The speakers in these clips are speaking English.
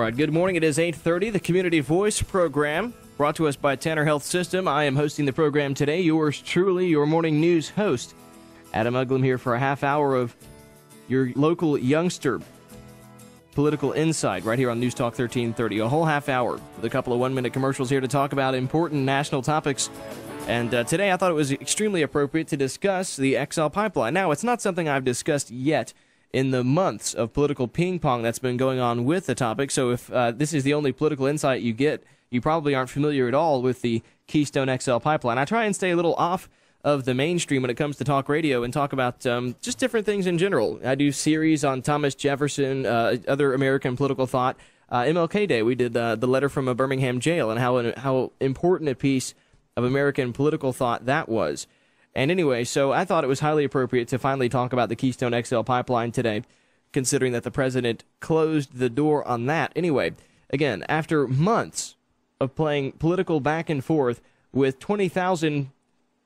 right, good morning. It is 8:30, the Community Voice program, brought to us by Tanner Health System. I am hosting the program today. Yours truly, your morning news host, Adam Uglum, here for a half hour of your local youngster political insight right here on News Talk 1330. A whole half hour with a couple of one-minute commercials here to talk about important national topics. And today I thought it was extremely appropriate to discuss the XL Pipeline. Now, it's not something I've discussed yet in the months of political ping-pong that's been going on with the topic. So if this is the only political insight you get, you probably aren't familiar at all with the Keystone XL Pipeline. I try and stay a little off of the mainstream when it comes to talk radio and talk about just different things in general. I do series on Thomas Jefferson, other American political thought. MLK Day, we did the letter from a Birmingham jail and how important a piece of American political thought that was. And anyway, so I thought it was highly appropriate to finally talk about the Keystone XL Pipeline today, considering that the president closed the door on that. Anyway, again, after months of playing political back and forth with 20,000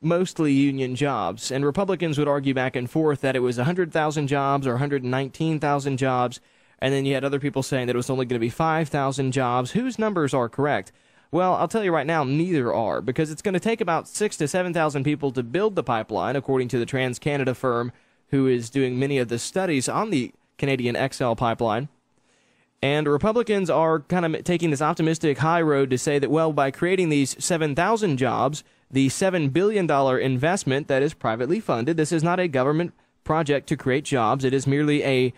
mostly union jobs, and Republicans would argue back and forth that it was 100,000 jobs or 119,000 jobs, and then you had other people saying that it was only going to be 5,000 jobs. Whose numbers are correct? Well, I'll tell you right now, neither are, because it's going to take about 6,000 to 7,000 people to build the pipeline, according to the TransCanada firm who is doing many of the studies on the Canadian XL Pipeline. And Republicans are kind of taking this optimistic high road to say that, well, by creating these 7,000 jobs, the $7 billion investment that is privately funded, this is not a government project to create jobs. It is merely a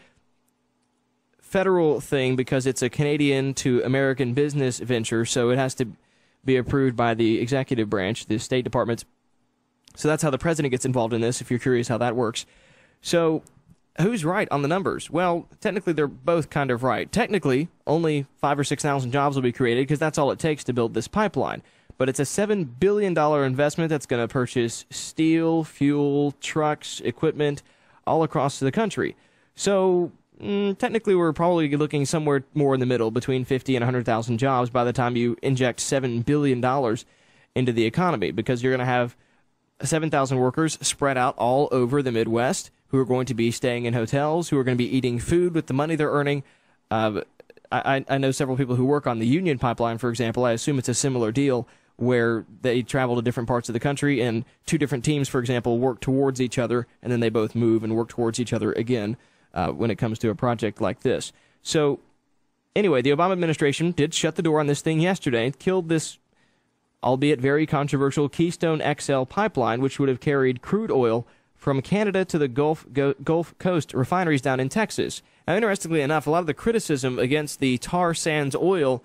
federal thing because it's a Canadian to American business venture, so it has to be approved by the executive branch, the State Department. So that's how the president gets involved in this, if you're curious how that works. So who's right on the numbers? Well, technically they're both kind of right. Technically, only 5,000 or 6,000 jobs will be created because that's all it takes to build this pipeline. But it's a $7 billion investment that's going to purchase steel, fuel, trucks, equipment all across the country. So technically, we're probably looking somewhere more in the middle, between 50 and 100,000 jobs by the time you inject $7 billion into the economy, because you're going to have 7,000 workers spread out all over the Midwest who are going to be staying in hotels, who are going to be eating food with the money they're earning. I know several people who work on the Union Pipeline, for example. I assume it's a similar deal where they travel to different parts of the country, and two different teams, for example, work towards each other, and then they both move and work towards each other again. When it comes to a project like this. So, anyway, the Obama administration did shut the door on this thing yesterday, killed this, albeit very controversial, Keystone XL Pipeline, which would have carried crude oil from Canada to the Gulf Coast refineries down in Texas. Now, interestingly enough, a lot of the criticism against the tar sands oil,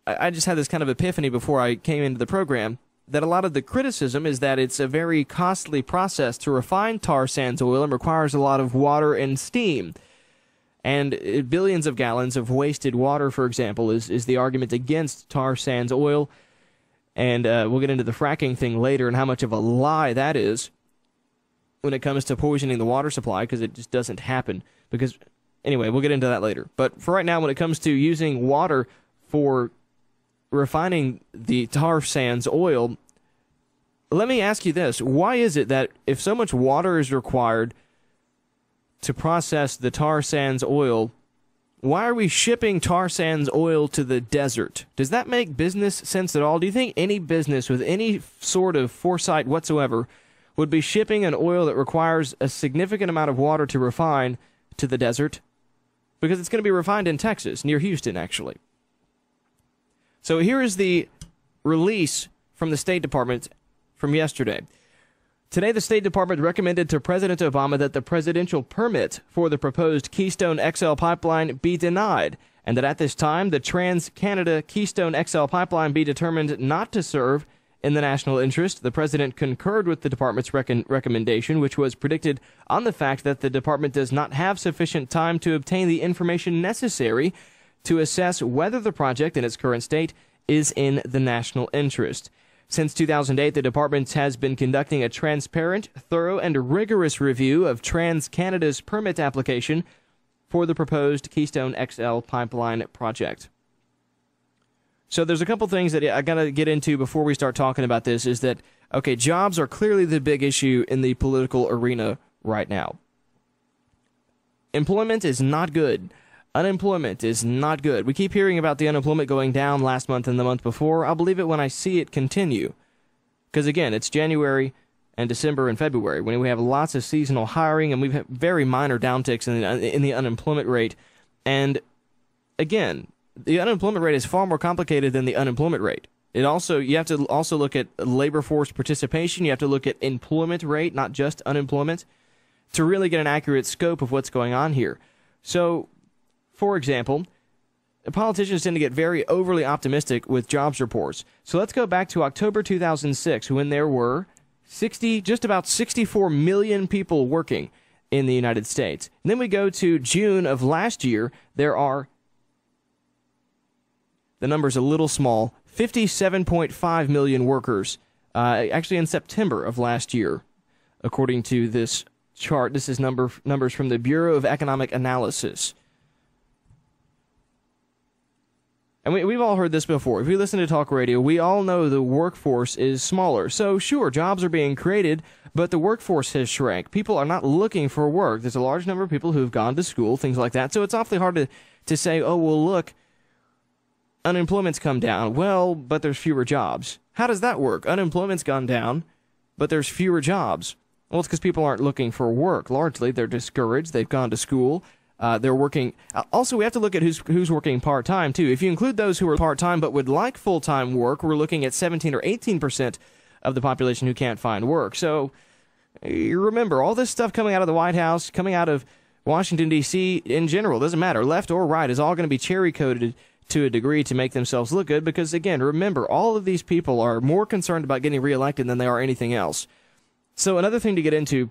I just had this kind of epiphany before I came into the program, that a lot of the criticism is that it's a very costly process to refine tar sands oil and requires a lot of water and steam. And billions of gallons of wasted water, for example, is the argument against tar sands oil. And we'll get into the fracking thing later and how much of a lie that is when it comes to poisoning the water supply, because it just doesn't happen. Because, anyway, we'll get into that later. But for right now, when it comes to using water for refining the tar sands oil, let me ask you this. Why is it that if so much water is required to process the tar sands oil, why are we shipping tar sands oil to the desert? Does that make business sense at all? Do you think any business with any sort of foresight whatsoever would be shipping an oil that requires a significant amount of water to refine to the desert? Because it's going to be refined in Texas, near Houston, actually. So here is the release from the State Department from yesterday. Today, the State Department recommended to President Obama that the presidential permit for the proposed Keystone XL Pipeline be denied, and that at this time, the TransCanada Keystone XL Pipeline be determined not to serve in the national interest. The president concurred with the department's recommendation, which was predicted on the fact that the department does not have sufficient time to obtain the information necessary to assess whether the project in its current state is in the national interest. Since 2008, the department has been conducting a transparent, thorough, and rigorous review of TransCanada's permit application for the proposed Keystone XL Pipeline project. So there's a couple things that I got to get into before we start talking about this, is that, okay, jobs are clearly the big issue in the political arena right now. Employment is not good. Unemployment is not good. We keep hearing about the unemployment going down last month and the month before. I'll believe it when I see it continue. Because, again, it's January and December and February when we have lots of seasonal hiring and we've had very minor downticks in the unemployment rate. And, again, the unemployment rate is far more complicated than the unemployment rate. You have to also look at labor force participation. You have to look at employment rate, not just unemployment, to really get an accurate scope of what's going on here. So, for example, politicians tend to get very overly optimistic with jobs reports. So let's go back to October 2006 when there were just about 64 million people working in the United States. And then we go to June of last year, there are, the number's a little small, 57.5 million workers, actually in September of last year, according to this chart. This is numbers from the Bureau of Economic Analysis. And we've all heard this before. If we listen to talk radio, we all know the workforce is smaller. So, sure, jobs are being created, but the workforce has shrank. People are not looking for work. There's a large number of people who've gone to school, things like that. So it's awfully hard to say, oh, well, look, unemployment's come down. Well, but there's fewer jobs. How does that work? Unemployment's gone down, but there's fewer jobs. Well, it's because people aren't looking for work. Largely, they're discouraged. They've gone to school. They're working. Also, we have to look at who's working part-time, too. If you include those who are part-time but would like full-time work, we're looking at 17 or 18% of the population who can't find work. So, you remember, all this stuff coming out of the White House, coming out of Washington, D.C., in general, doesn't matter, left or right, is all going to be cherry-coated to a degree to make themselves look good because, again, remember, all of these people are more concerned about getting reelected than they are anything else. So, another thing to get into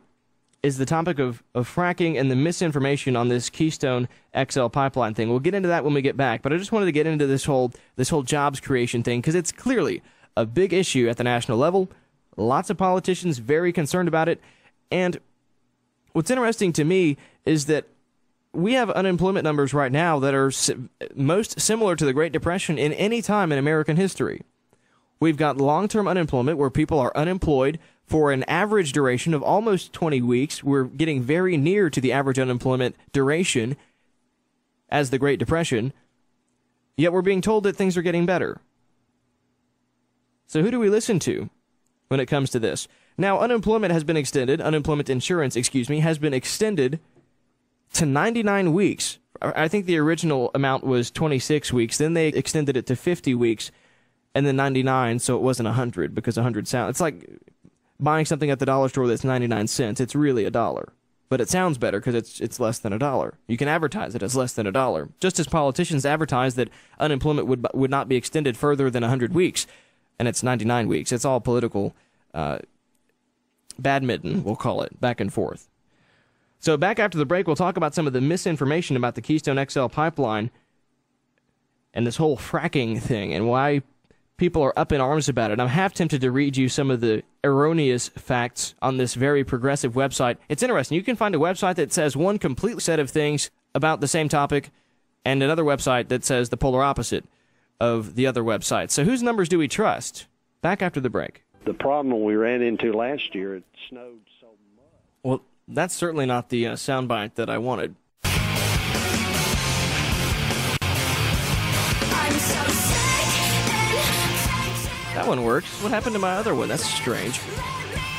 is the topic of fracking and the misinformation on this Keystone XL Pipeline thing. We'll get into that when we get back, but I just wanted to get into this whole jobs creation thing because it's clearly a big issue at the national level. Lots of politicians very concerned about it, and what's interesting to me is that we have unemployment numbers right now that are most similar to the Great Depression in any time in American history. We've got long-term unemployment where people are unemployed for an average duration of almost 20 weeks. We're getting very near to the average unemployment duration as the Great Depression, yet we're being told that things are getting better. So who do we listen to when it comes to this? Now, unemployment insurance, has been extended to 99 weeks. I think the original amount was 26 weeks. Then they extended it to 50 weeks and then 99, so it wasn't 100 because 100 sounds... It's like buying something at the dollar store that's 99 cents. It's really $1. But it sounds better because it's less than $1. You can advertise it as less than $1. Just as politicians advertise that unemployment would not be extended further than 100 weeks, and it's 99 weeks. It's all political badminton, we'll call it, back and forth. So back after the break, we'll talk about some of the misinformation about the Keystone XL Pipeline and this whole fracking thing and why people are up in arms about it. I'm half tempted to read you some of the erroneous facts on this very progressive website. It's interesting. You can find a website that says one complete set of things about the same topic and another website that says the polar opposite of the other website. So whose numbers do we trust? Back after the break. The problem we ran into last year, it snowed so much. Well, that's certainly not the soundbite that I wanted. That one works. What happened to my other one? That's strange.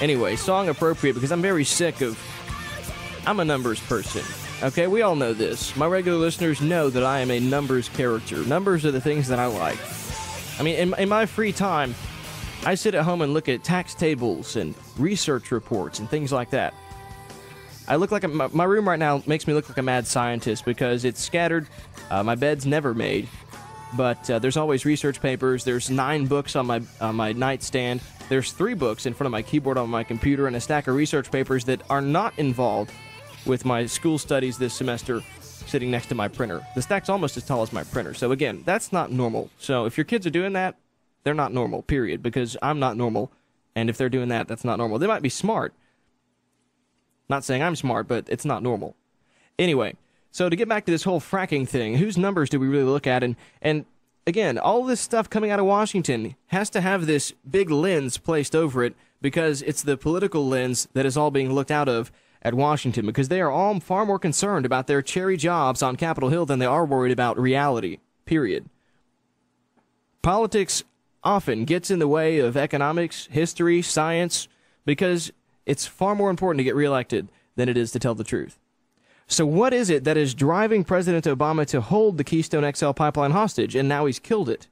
Anyway, song appropriate because I'm very sick of... I'm a numbers person. Okay, we all know this. My regular listeners know that I am a numbers character. Numbers are the things that I like. I mean, in my free time, I sit at home and look at tax tables and research reports and things like that. I look like my room right now makes me look like a mad scientist because it's scattered. My bed's never made. But there's always research papers. There's 9 books on my nightstand. There's 3 books in front of my keyboard on my computer and a stack of research papers that are not involved with my school studies this semester sitting next to my printer. The stack's almost as tall as my printer. So again, that's not normal. So if your kids are doing that, they're not normal, period, because I'm not normal. And if they're doing that, that's not normal. They might be smart. Not saying I'm smart, but it's not normal. Anyway. So to get back to this whole fracking thing, whose numbers do we really look at? And again, all this stuff coming out of Washington has to have this big lens placed over it because it's the political lens that is all being looked out of. at Washington because they are all far more concerned about their cherry jobs on Capitol Hill than they are worried about reality, period. Politics often gets in the way of economics, history, science, because it's far more important to get reelected than it is to tell the truth. So what is it that is driving President Obama to hold the Keystone XL Pipeline hostage, and now he's killed it?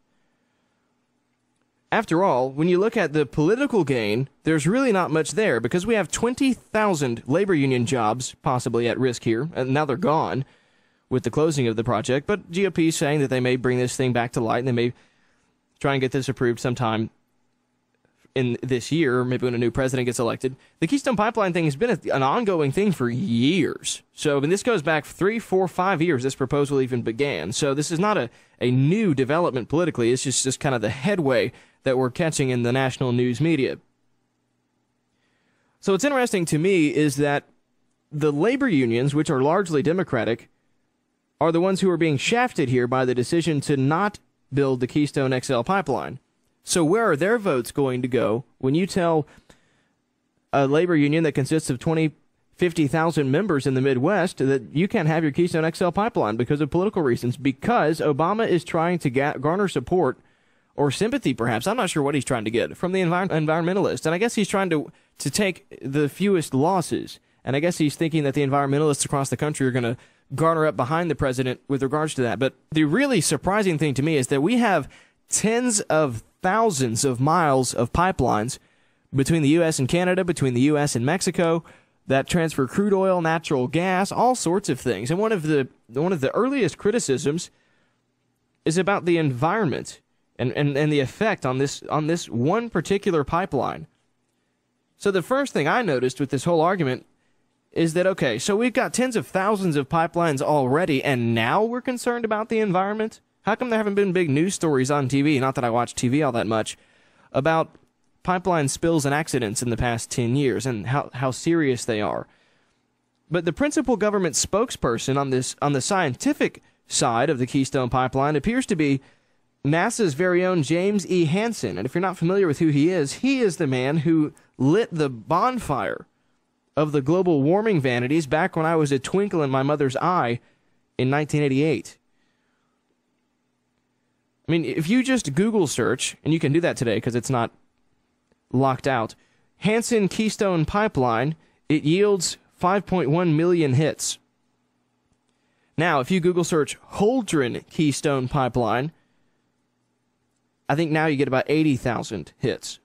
After all, when you look at the political gain, there's really not much there, because we have 20,000 labor union jobs possibly at risk here, and now they're gone with the closing of the project, but GOP is saying that they may bring this thing back to light, and they may try and get this approved sometime in this year, maybe when a new president gets elected. The Keystone Pipeline thing has been an ongoing thing for years. So, this goes back 3, 4, 5 years this proposal even began. So this is not a new development politically. It's just kind of the headway that we're catching in the national news media. So what's interesting to me is that the labor unions, which are largely Democratic, are the ones who are being shafted here by the decision to not build the Keystone XL Pipeline. So where are their votes going to go when you tell a labor union that consists of 50,000 members in the Midwest that you can't have your Keystone XL Pipeline because of political reasons, because Obama is trying to garner support or sympathy, perhaps, I'm not sure what he's trying to get, from the environmentalists. And I guess he's trying to take the fewest losses. And I guess he's thinking that the environmentalists across the country are going to garner up behind the president with regards to that. But the really surprising thing to me is that we have tens of thousands of miles of pipelines between the U.S. and Canada, between the U.S. and Mexico, that transfer crude oil, natural gas, all sorts of things. And one of the earliest criticisms is about the environment and the effect on this one particular pipeline. So the first thing I noticed with this whole argument is that, okay, so we've got tens of thousands of pipelines already, and now we're concerned about the environment? How come there haven't been big news stories on TV, not that I watch TV all that much, about pipeline spills and accidents in the past 10 years and how serious they are? But the principal government spokesperson on the scientific side of the Keystone Pipeline appears to be NASA's very own James E. Hansen. And if you're not familiar with who he is the man who lit the bonfire of the global warming vanities back when I was a twinkle in my mother's eye in 1988. I mean, if you just Google search, and you can do that today because it's not locked out, Hansen Keystone Pipeline, it yields 5.1 million hits. Now, if you Google search Holdren Keystone Pipeline, I think now you get about 80,000 hits.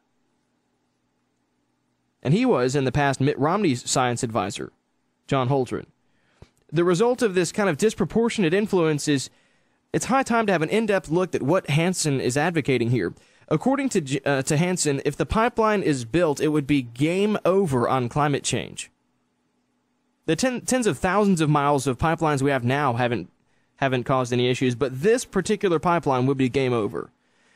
And he was, in the past, Mitt Romney's science advisor, John Holdren. The result of this kind of disproportionate influence is it's high time to have an in-depth look at what Hansen is advocating here. According to Hansen, if the pipeline is built, it would be game over on climate change. The tens of thousands of miles of pipelines we have now haven't caused any issues, but this particular pipeline would be game over.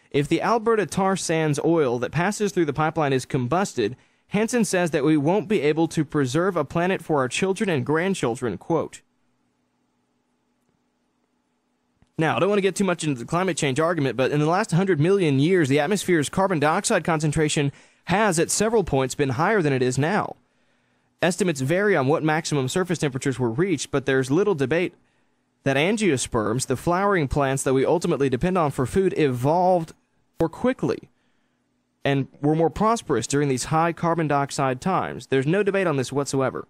If the Alberta tar sands oil that passes through the pipeline is combusted, Hansen says that we won't be able to preserve a planet for our children and grandchildren, quote. Now, I don't want to get too much into the climate change argument, but in the last 100 million years, the atmosphere's carbon dioxide concentration has, at several points, been higher than it is now. Estimates vary on what maximum surface temperatures were reached, but there's little debate that angiosperms, the flowering plants that we ultimately depend on for food, evolved more quickly and were more prosperous during these high carbon dioxide times. There's no debate on this whatsoever.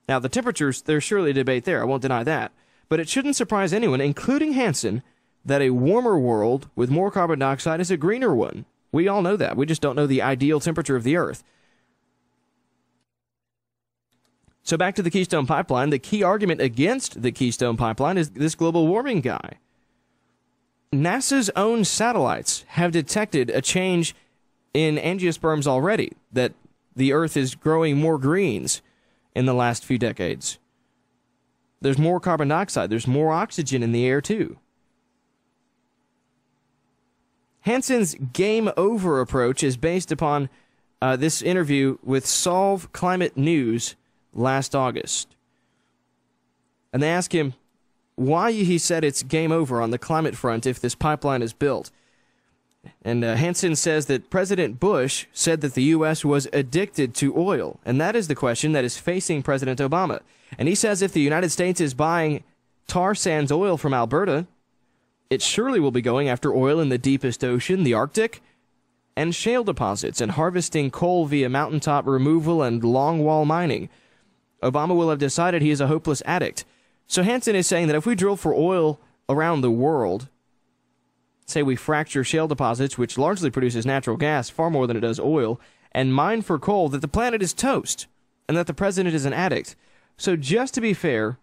Now, the temperatures, there's surely a debate there. I won't deny that. But it shouldn't surprise anyone, including Hansen, that a warmer world with more carbon dioxide is a greener one. We all know that. We just don't know the ideal temperature of the Earth. So back to the Keystone Pipeline. The key argument against the Keystone Pipeline is this global warming guy. NASA's own satellites have detected a change in angiosperms already, that the Earth is growing more greens in the last few decades. There's more carbon dioxide. There's more oxygen in the air, too. Hansen's game over approach is based upon this interview with Solve Climate News last August. And they ask him why he said it's game over on the climate front if this pipeline is built. And Hansen says that President Bush said that the U.S. was addicted to oil, and that is the question that is facing President Obama. And he says if the United States is buying tar sands oil from Alberta, it surely will be going after oil in the deepest ocean, the Arctic, and shale deposits, and harvesting coal via mountaintop removal and longwall mining. Obama will have decided he is a hopeless addict. So Hansen is saying that if we drill for oil around the world, say we fracture shale deposits, which largely produces natural gas far more than it does oil, and mine for coal, that the planet is toast, and that the president is an addict. So just to be fair,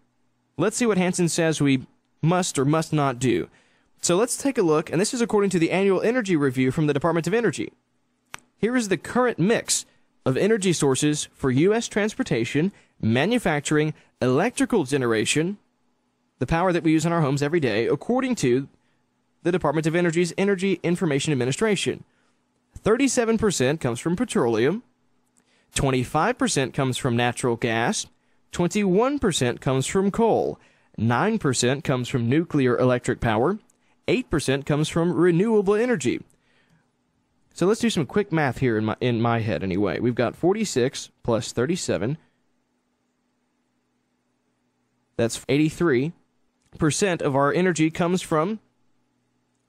let's see what Hansen says we must or must not do. So let's take a look, and this is according to the annual energy review from the Department of Energy. Here is the current mix of energy sources for U.S. transportation, manufacturing, electrical generation, the power that we use in our homes every day, according to the Department of Energy's Energy Information Administration. 37% comes from petroleum, 25% comes from natural gas, 21% comes from coal, 9% comes from nuclear electric power, 8% comes from renewable energy. So let's do some quick math here in my head anyway. We've got 46 plus 37. That's 83% of our energy comes from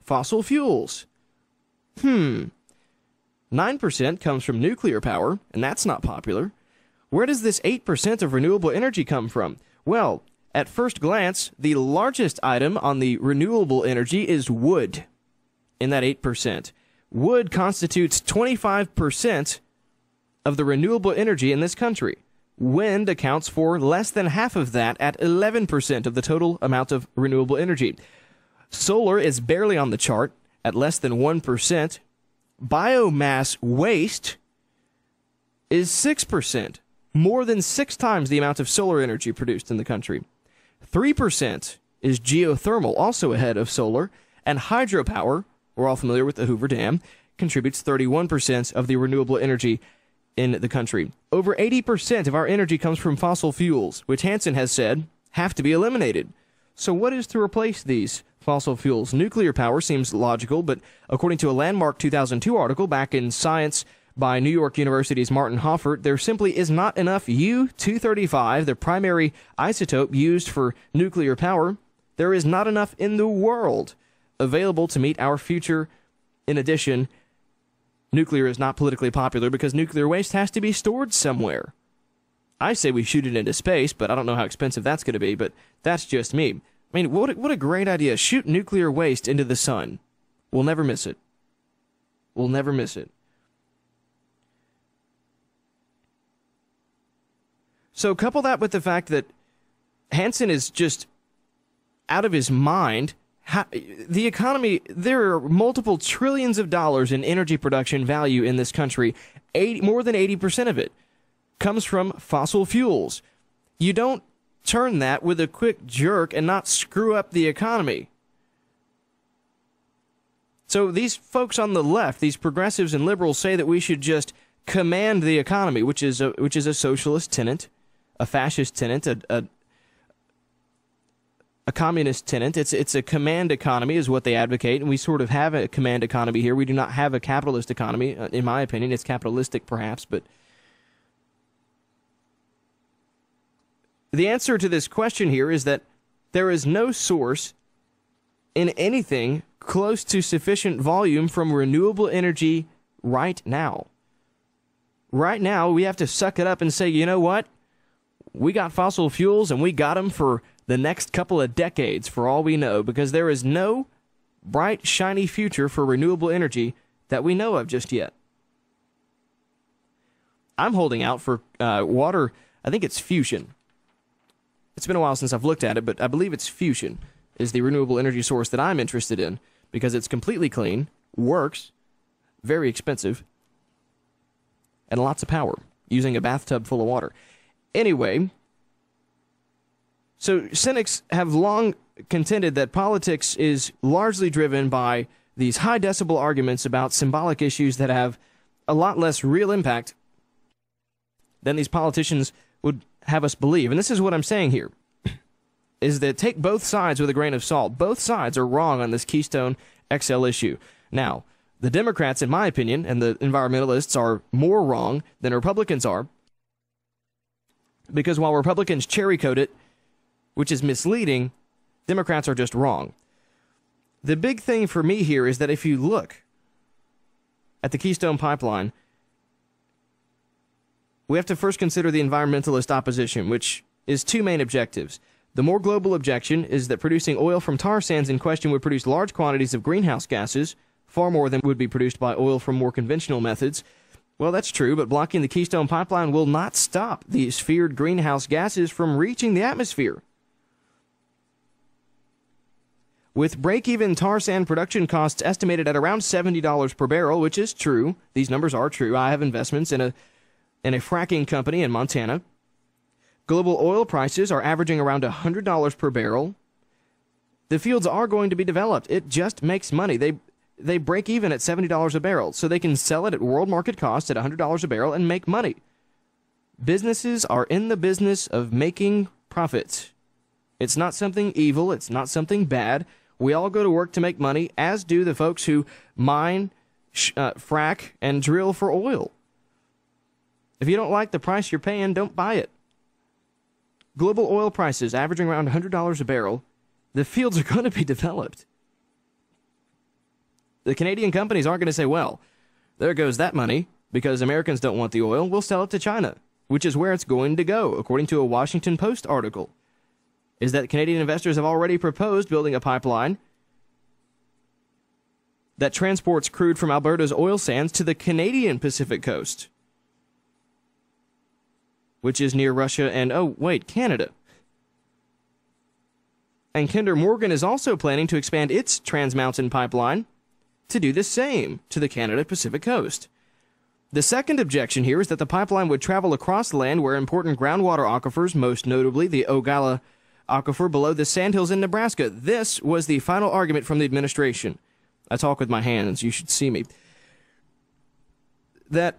fossil fuels. 9% comes from nuclear power, and that's not popular. Where does this 8% of renewable energy come from? Well, at first glance, the largest item on the renewable energy is wood in that 8%. Wood constitutes 25% of the renewable energy in this country. Wind accounts for less than half of that at 11% of the total amount of renewable energy. Solar is barely on the chart at less than 1%. Biomass waste is 6%, more than 6 times the amount of solar energy produced in the country. 3% is geothermal, also ahead of solar, and hydropower, we're all familiar with the Hoover Dam, contributes 31% of the renewable energy in the country. Over 80% of our energy comes from fossil fuels, which Hansen has said have to be eliminated. So what is to replace these fossil fuels? Nuclear power seems logical, but according to a landmark 2002 article back in Science by New York University's Martin Hoffert, there simply is not enough U-235, the primary isotope used for nuclear power. There is not enough in the world available to meet our future. In addition, nuclear is not politically popular because nuclear waste has to be stored somewhere. I say we shoot it into space, but I don't know how expensive that's going to be, but that's just me. I mean, what a great idea. Shoot nuclear waste into the sun. We'll never miss it. We'll never miss it. So couple that with the fact that Hansen is just out of his mind. The economy, there are multiple trillions of dollars in energy production value in this country. More than 80% of it comes from fossil fuels. You don't turn that with a quick jerk and not screw up the economy. So these folks on the left, these progressives and liberals, say that we should just command the economy, which is a socialist tenet, a fascist tenet, a communist tenet. It's a command economy is what they advocate, and we sort of have a command economy here. We do not have a capitalist economy, in my opinion. It's capitalistic perhaps, but the answer to this question here is that there is no source in anything close to sufficient volume from renewable energy right now. Right now, we have to suck it up and say, you know what? We got fossil fuels, and we got them for the next couple of decades, for all we know, because there is no bright, shiny future for renewable energy that we know of just yet. I'm holding out for water. I think it's fusion. It's been a while since I've looked at it, but I believe it's fusion is the renewable energy source that I'm interested in because it's completely clean, works, very expensive, and lots of power, using a bathtub full of water. Anyway, so cynics have long contended that politics is largely driven by these high decibel arguments about symbolic issues that have a lot less real impact than these politicians would have us believe. And this is what I'm saying here, is that take both sides with a grain of salt. Both sides are wrong on this Keystone XL issue. Now, The Democrats, in my opinion, and the environmentalists are more wrong than Republicans are, because while Republicans cherry-coat it, which is misleading, Democrats are just wrong. The big thing for me here is that if you look at the Keystone Pipeline, we have to first consider the environmentalist opposition, which is two main objectives. The more global objection is that producing oil from tar sands in question would produce large quantities of greenhouse gases, far more than would be produced by oil from more conventional methods. Well, that's true, but blocking the Keystone Pipeline will not stop these feared greenhouse gases from reaching the atmosphere. With break-even tar sand production costs estimated at around $70 per barrel, which is true, these numbers are true. I have investments in a fracking company in Montana. Global oil prices are averaging around $100 per barrel. The fields are going to be developed. It just makes money. They break even at $70 a barrel, so they can sell it at world market cost at $100 a barrel and make money. Businesses are in the business of making profits. It's not something evil. It's not something bad. We all go to work to make money, as do the folks who mine, frack, and drill for oil. If you don't like the price you're paying, don't buy it. Global oil prices averaging around $100 a barrel. The fields are going to be developed. The Canadian companies aren't going to say, well, there goes that money because Americans don't want the oil. We'll sell it to China, which is where it's going to go, according to a Washington Post article. Is that Canadian investors have already proposed building a pipeline that transports crude from Alberta's oil sands to the Canadian Pacific coast, which is near Russia and, Canada. And Kinder Morgan is also planning to expand its Trans Mountain pipeline to do the same to the Canada Pacific coast. The second objection here is that the pipeline would travel across land where important groundwater aquifers, most notably the Ogallala aquifer below the Sandhills in Nebraska. This was the final argument from the administration. I talk with my hands, you should see me. That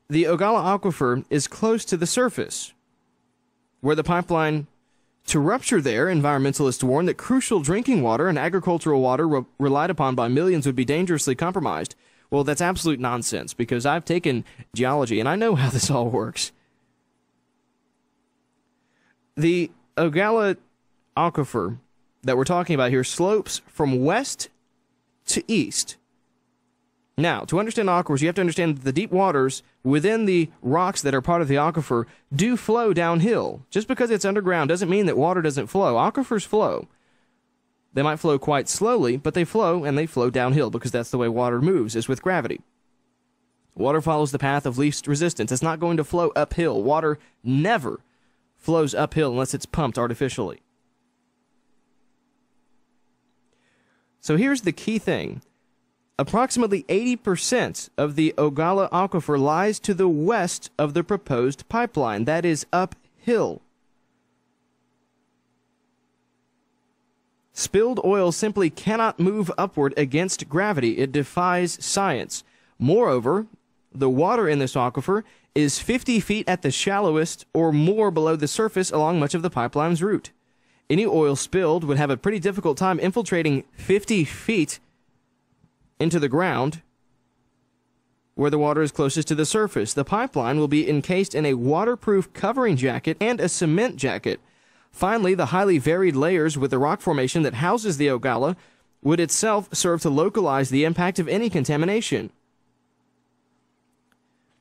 the Ogallala aquifer is close to the surface, where the pipeline to rupture there, environmentalists warn that crucial drinking water and agricultural water relied upon by millions would be dangerously compromised. Well, that's absolute nonsense, because I've taken geology and I know how this all works. The Ogallala aquifer that we're talking about here slopes from west to east. Now, to understand aquifers, you have to understand that the deep waters within the rocks that are part of the aquifer do flow downhill. Just because it's underground doesn't mean that water doesn't flow. Aquifers flow. They might flow quite slowly, but they flow, and they flow downhill because that's the way water moves, is with gravity. Water follows the path of least resistance. It's not going to flow uphill. Water never flows uphill unless it's pumped artificially. So here's the key thing. Approximately 80% of the Ogallala aquifer lies to the west of the proposed pipeline. That is uphill. Spilled oil simply cannot move upward against gravity. It defies science. Moreover, the water in this aquifer is 50 feet at the shallowest or more below the surface along much of the pipeline's route. Any oil spilled would have a pretty difficult time infiltrating 50 feet into the ground where the water is closest to the surface. The pipeline will be encased in a waterproof covering jacket and a cement jacket. Finally, the highly varied layers with the rock formation that houses the Ogallala would itself serve to localize the impact of any contamination.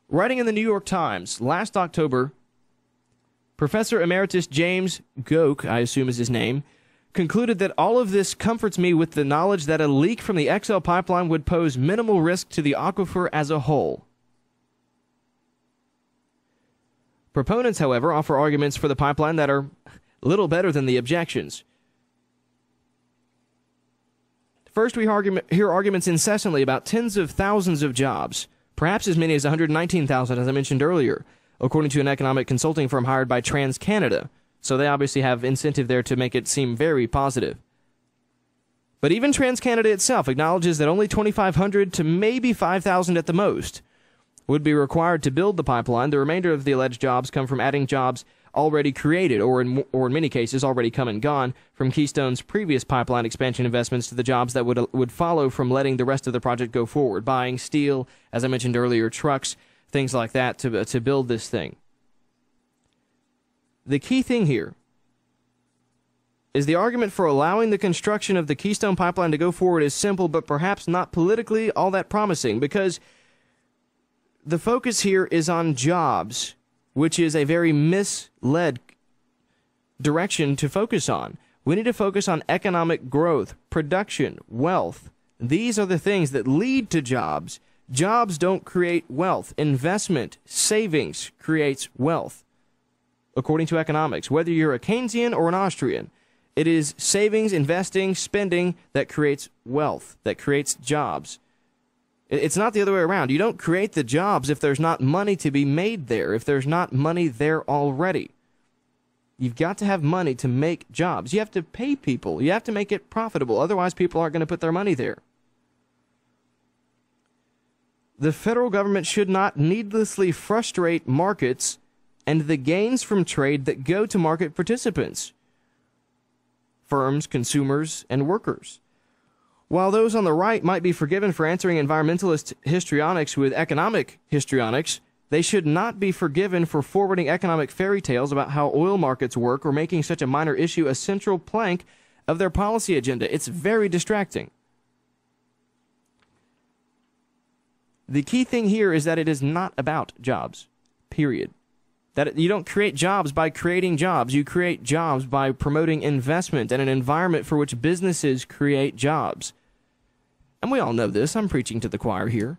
Writing in the New York Times last October, Professor Emeritus James Goke, I assume is his name, concluded that all of this comforts me with the knowledge that a leak from the XL pipeline would pose minimal risk to the aquifer as a whole. Proponents, however, offer arguments for the pipeline that are little better than the objections. First, we hear arguments incessantly about tens of thousands of jobs, perhaps as many as 119,000, as I mentioned earlier, according to an economic consulting firm hired by TransCanada. So they obviously have incentive there to make it seem very positive. But even TransCanada itself acknowledges that only 2,500 to maybe 5,000 at the most would be required to build the pipeline. The remainder of the alleged jobs come from adding jobs already created, or in many cases already come and gone from Keystone's previous pipeline expansion investments to the jobs that would follow from letting the rest of the project go forward, buying steel, as I mentioned earlier, trucks, things like that to build this thing. The key thing here is the argument for allowing the construction of the Keystone Pipeline to go forward is simple, but perhaps not politically all that promising, because the focus here is on jobs, which is a very misled direction to focus on. We need to focus on economic growth, production, wealth. These are the things that lead to jobs. Jobs don't create wealth. Investment, savings creates wealth, according to economics. Whether you're a Keynesian or an Austrian, it is savings, investing, spending that creates wealth, that creates jobs. It's not the other way around. You don't create the jobs if there's not money to be made there, if there's not money there already. You've got to have money to make jobs. You have to pay people. You have to make it profitable. Otherwise, people aren't going to put their money there. The federal government should not needlessly frustrate markets and the gains from trade that go to market participants, firms, consumers, and workers. While those on the right might be forgiven for answering environmentalist histrionics with economic histrionics, they should not be forgiven for forwarding economic fairy tales about how oil markets work or making such a minor issue a central plank of their policy agenda. It's very distracting. The key thing here is that it is not about jobs, period. That you don't create jobs by creating jobs. You create jobs by promoting investment and an environment for which businesses create jobs. And we all know this. I'm preaching to the choir here.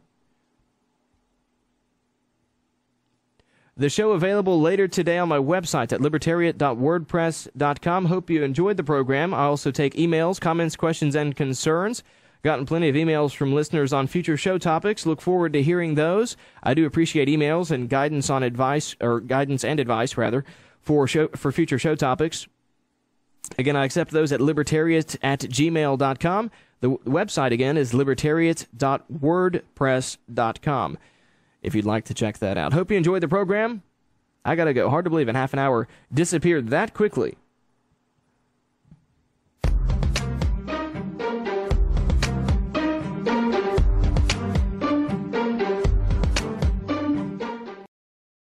The show available later today on my website at libertariat.wordpress.com. Hope you enjoyed the program. I also take emails, comments, questions, and concerns. Gotten plenty of emails from listeners on future show topics. Look forward to hearing those. I do appreciate emails and guidance and advice for future show topics. Again, I accept those at libertariat@gmail.com. The website again is libertariat.wordpress.com. If you'd like to check that out. Hope you enjoyed the program. I gotta go. Hard to believe a half an hour disappeared that quickly.